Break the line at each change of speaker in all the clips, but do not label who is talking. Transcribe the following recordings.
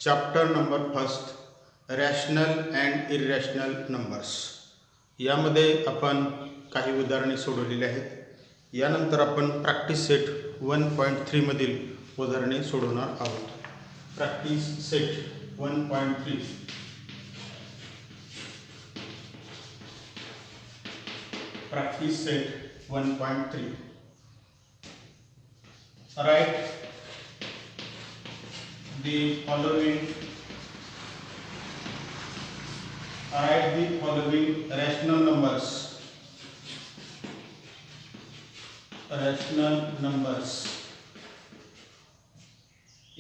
Chapter number first, rational and irrational numbers. यामध्ये आपण काही उदाहरणे सोडवलेली आहेत. यानंतर आपण प्रॅक्टिस सेट 1.3 मधील उदाहरणे सोडवणार आहोत. Practice set 1.3. Practice set 1.3. Right the following rational numbers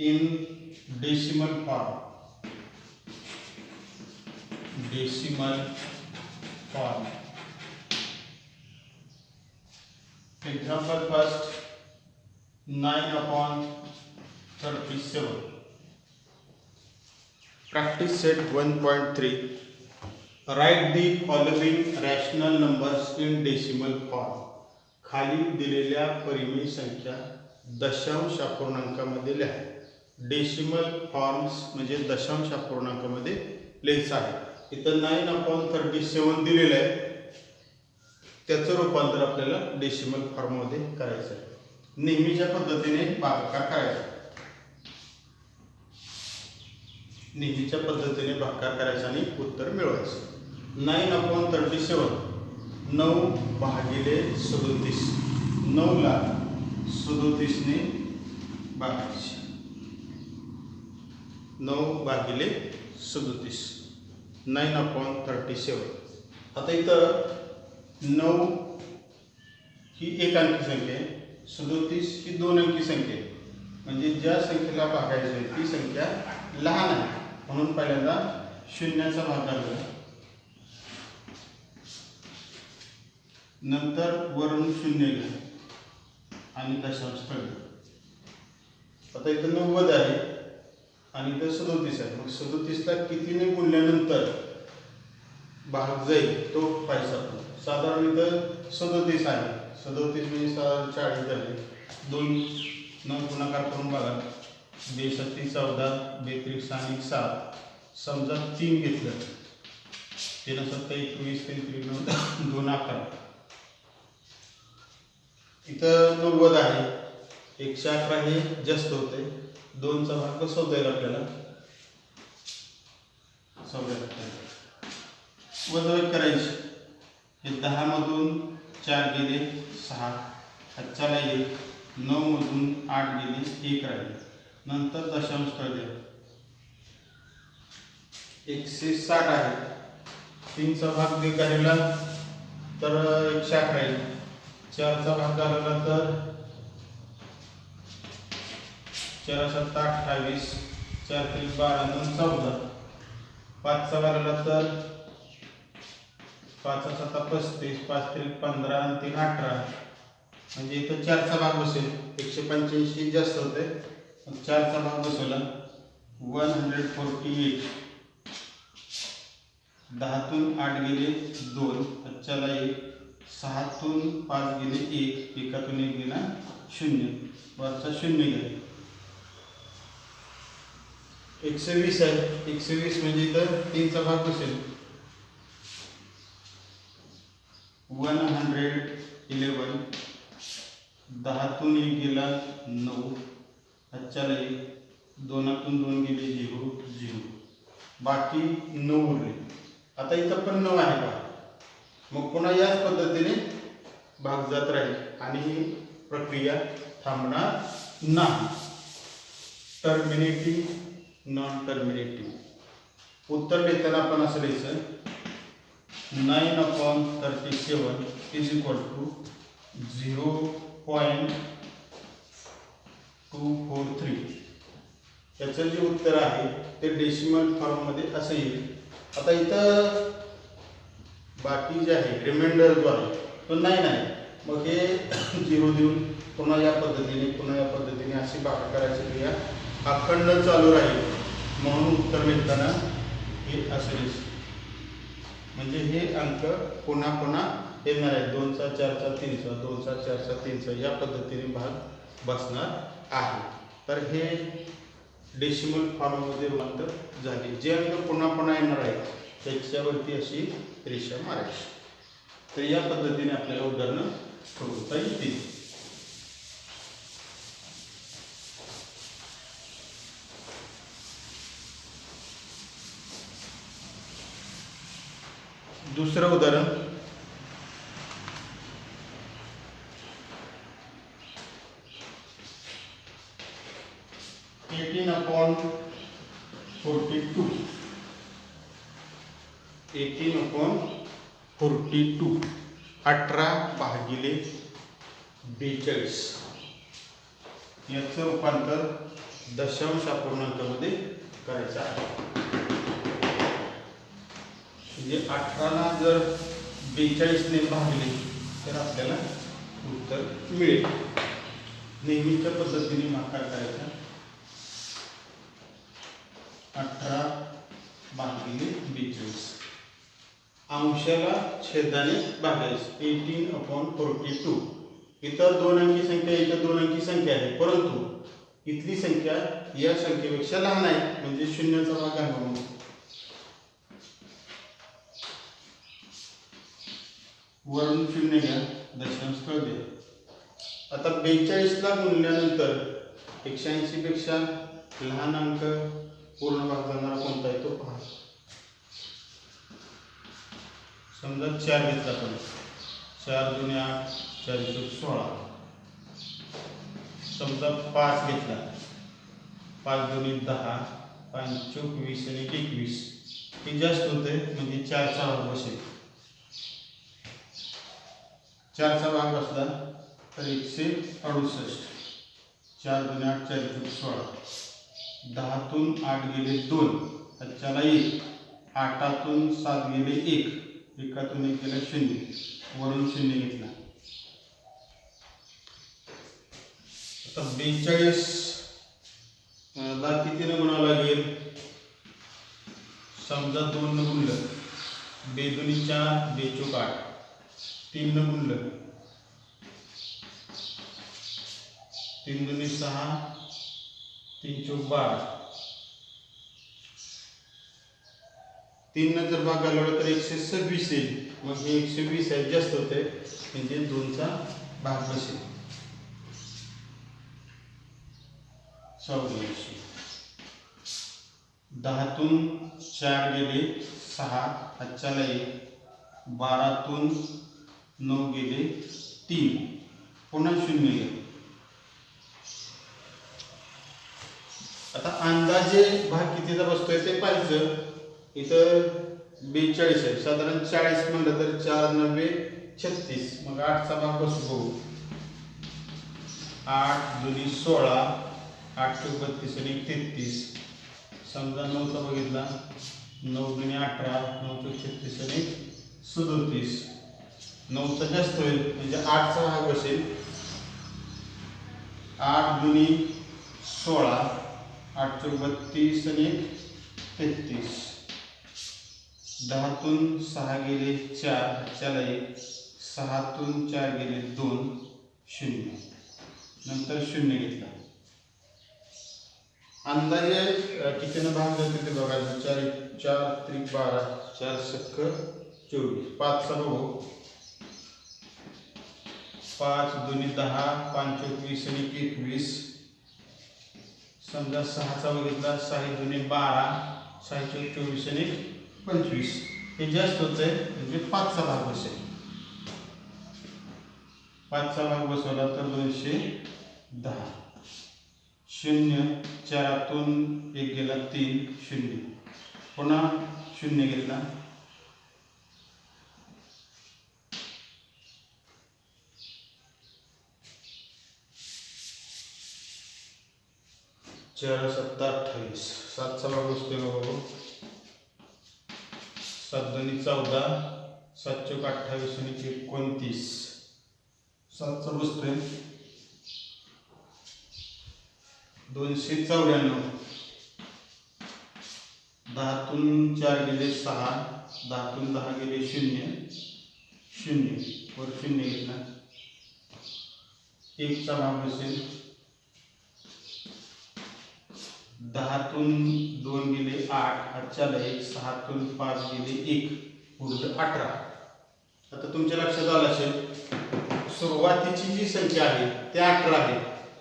in decimal form. Example first, 9/37. Practice set 1.3. Write the following rational numbers in decimal form. खाली दिलेल्या परिमेय संख्या दशांश अपूर्णांकामध्ये लिहा. डेसिमल फॉर्म्स म्हणजे दशांश अपूर्णांकामध्ये लिहायचं आहे. इथं 9/37 दिलेलं आहे, त्याचं रूपांतर आपल्याला डेसिमल फॉर्ममध्ये करायचं आहे. नेहमीच्या पद्धतीने भागाकार करायचा. नेहमीच्या पद्धतीने भागाकार करायचा आणि उत्तर मिळवायचं. 9/37 9/37. 9 ला 37 ने भागायचे. 9/37. 9/37. आता इथं 9 ही एक अंकी संख्या आहे, 37 ही दोन अंकी संख्या आहे. म्हणजे ज्या संख्येला भागायचं आहे ती संख्या लहान आहे, म्हणून पहिल्यांदा शून्याचा भागाकार करा, नंतर वरून शून्य घ्या आणि दशांश ठेवा. आता इथं 90 आहे आणि इथं 37 आहे. मग 37 ला कितीने गुणल्यानंतर भाग जाईल तो पाहिजे. साधारण इथं 37 आहे. 37 म्हणजे साधारण 40 झाले. 2 गुणाकार करून बघा. 2 × 14, 2 × 6 = 7. समजा 3 घेतलं, 3 × 7 = 21, 3 × 9 = 2 = 11. इथं 90 आहे, 111 हे जास्त होते. 2चा भाग कसं होता येईल आपल्याला? 14 वजाबाकी करायची. हे 10 मधून 4 गेले 6, हातच्याला 1, 9 मधून 8 गेले 1 राहिले. नंतर दशांश ठेवले. 160 आहे. 3चा भाग करायला तर 111 येईल. 4चा भाग करायला तर 4 × 7 = 28, 4 × 3 = 12, 9 = 14. 5चा करायला तर 5 × 7 = 35, 5 × 3 = 15 आणि 3 = 18. म्हणजे इथं 4चा भाग बसेल. 185 जास्त होते, 4चा भाग बसवला 148. 10तून 8 गेले 2, हातच्याला 1, 6तून 5 गेले 1, 1तून 1 गेला 0, वरचा 0 गेला. 120 आहे. 120 म्हणजे इथं 3चा भाग बसेल. 111. 10तून 1 गेला 9, हातच्याला 1, 2तून 2 गेले 0, 0, बाकी 9 उरले. आता इथं पण 9 आहे का? मग पुन्हा याच पद्धतीने भाग जात राहील आणि ही प्रक्रिया थांबणार नाही. टर्मिनेटिव्ह, नॉन टर्मिनेटिव्ह. उत्तर लिहिताना आपण असं लिहायचं, 9/37 = 0.243. याचं जे उत्तर आहे ते डेसिमल फॉर्ममध्ये असं येईल. आता इथं बाकी जे आहे रिमाइंडर जो आहे तो 9 आहे. मग हे 0 देऊन पुन्हा या पद्धतीने अशी भागाकार करायची क्रिया अखंड चालू राहील. म्हणून उत्तर लिहिताना हे असं लिहायचं. म्हणजे हे अंक पुन्हा येणार आहे. 2चा 4चा 3चा, 2चा 4चा 3चा या पद्धतीने भाग बसणार आहे. तर हे डेसिमल फॉर्ममध्ये रूपांतर झाले. जे अंक पुन्हा पुन्हा येणार आहे त्याच्यावरती अशी रेषा मारायची. तर या पद्धतीने आपल्याला उदाहरणं सोडवता येतील. दुसरं उदाहरण 18/42 18/42 18/42 याचं रूपांतर दशांश अपूर्णांकामध्ये करायचं आहे. म्हणजे 18ला जर 42ने भागले तर आपल्याला उत्तर मिळेल. नेहमीच्या पद्धतीने भागाकार करायचा. 18/42 अंशाला छेदाने भागायचं. 18/42 इतर 2 अंकी संख्या इतर 2 अंकी संख्या आहे, परंतु इथली संख्या या संख्येपेक्षा लहान आहे म्हणजे शून्याचा भाग आहे म्हणून वरून 0 घ्या, दशांश स्थळ द्या. आता 42ला गुणल्यानंतर 180 पेक्षा लहान अंक पूर्ण भाग जाणारा कोणता आहे तो पहा. समजा 4 घेतला आपण, 4 दूने 8, 4 चौक 16. समजा 5 घेतला, 5 दूने 10, 5 चौक 20 आणि 21. हे जास्त होते म्हणजे 4चा भाग बसेल. 4चा भाग बसला तर 168. 4 दूने 8, 4 चौक 16. 10तून 8 गेले 2, त्याला 1. 8तून 7 गेले 1, 1तून 1 गेला 0, वरून 0 घेतला. आता 42 ला कितीने गुणावं लागेल. समजा 2 न गुणलं, 2 दूनी 4, 2 चौक 8. 3 न गुणलं, 3 दूनी 6, 3 चौक 12. 3 न जर भाग घालवला तर 126 येईल. मग हे 120 आहे, जास्त होते म्हणजे 2चा भाग बसेल. 84. 10तून 4 गेले 6, हातच्याला 1. 12तून 9 गेले 3, पुन्हा 0 गेले. आता अंदाजे भाग कितीचा बसतोय ते पाहिजे. इथं 42 आहे, साधारण 40 म्हणलं तर 4 9 36. मग 8चा भाग बसतो. 8 दूनी 16, 8 चौक 32 आणि 33. समजा 9चा बघितला, 9 दूनी 18, 9 चौक 36 आणि 37. 9चा जास्त होईल म्हणजे 8चा भाग बसेल. 8 दूनी 16, 8 चौक 32 आणि 33. 10तून 6 गेले 4, त्याला 1. 6तून 4 गेले 2, 0, नंतर 0 घेतला. अंदाजे कितीनं भाग जाते ते बघायचं. 4 त्रिक 12, 4 सक्क 24. 5चा बघू. 5 दूनी 10, 5 चौक 20 आणि 21. समजा 6चा बघितला, 6 दूनी 12, 6 चौक 24 आणि 25. हे जास्त होत आहे म्हणजे 5चा भाग बसेल. 5चा भाग बसवला तर 210. 0 4तून 1 गेला 3, 0, पुन्हा 0 घेतला. 4 7 28. 7चा भाग बसतोय बघू. 7 दूनी 14, 7 चौक 28 आणि 29. 7चा बसतोय 294. 10तून 4 गेले 6, 10तून 10 गेले 0, 0, वर 0 घेतला. 1चा भाग बसेल 10तून 2 गेले 8, 8ला 1, 6तून 5 गेले 1, उरलं 18. आता तुमच्या लक्षात आलं असेल सुरुवातीची जी संख्या आहे ती 18 आहे,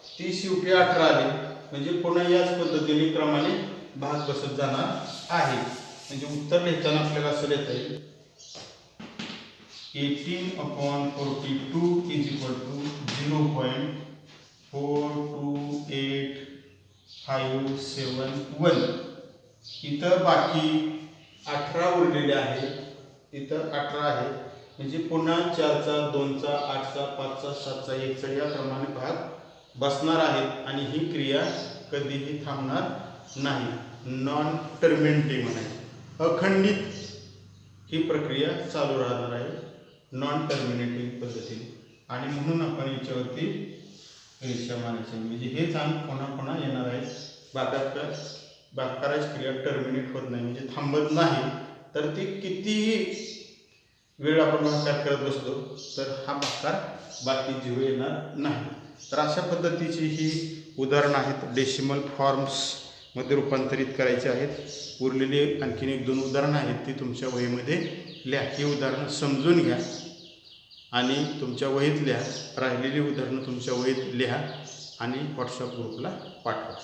ती शेवटी 18 आली म्हणजे पुन्हा याच पद्धतीने क्रमाने भाग बसत जाणार आहे. म्हणजे उत्तर लिहिताना आपल्याला असं लिहिता येईल 18/42 = 0.42851. इथं बाकी 18 उरलेले आहे, इथं 18 आहे म्हणजे पुन्हा 4चा 2चा 8चा 5चा 7चा 1चा या क्रमाने भाग बसणार आहेत आणि ही क्रिया कधीही थांबणार नाही. नॉन टर्मिनेटिव्ह म्हणायचं, अखंडित ही प्रक्रिया चालू राहणार आहे नॉन टर्मिनेटिव्ह पद्धतीने. आणि म्हणून आपण याच्यावरती रेषा मारायची म्हणजे हेच अंक पुन्हा पुन्हा येणार आहे. भागाकाराची क्रिया टर्मिनेट होत नाही म्हणजे थांबत नाही. तर ती कितीही वेळ आपण भागाकार करत बसलो तर हा भागाकार बाकी 0 येणार नाही. तर अशा पद्धतीची ही उदाहरणं आहेत, डेसिमल फॉर्म्समध्ये रूपांतरित करायचे आहेत. उरलेली आणखीन 1-2 उदाहरणं आहेत ती तुमच्या वहीमध्ये लिहा. ही उदाहरणं समजून घ्या आणि तुमच्या वहीत लिहा. राहिलेली उदाहरणं तुमच्या वहीत लिहा आणि व्हॉट्सअप ग्रुपला पाठवा.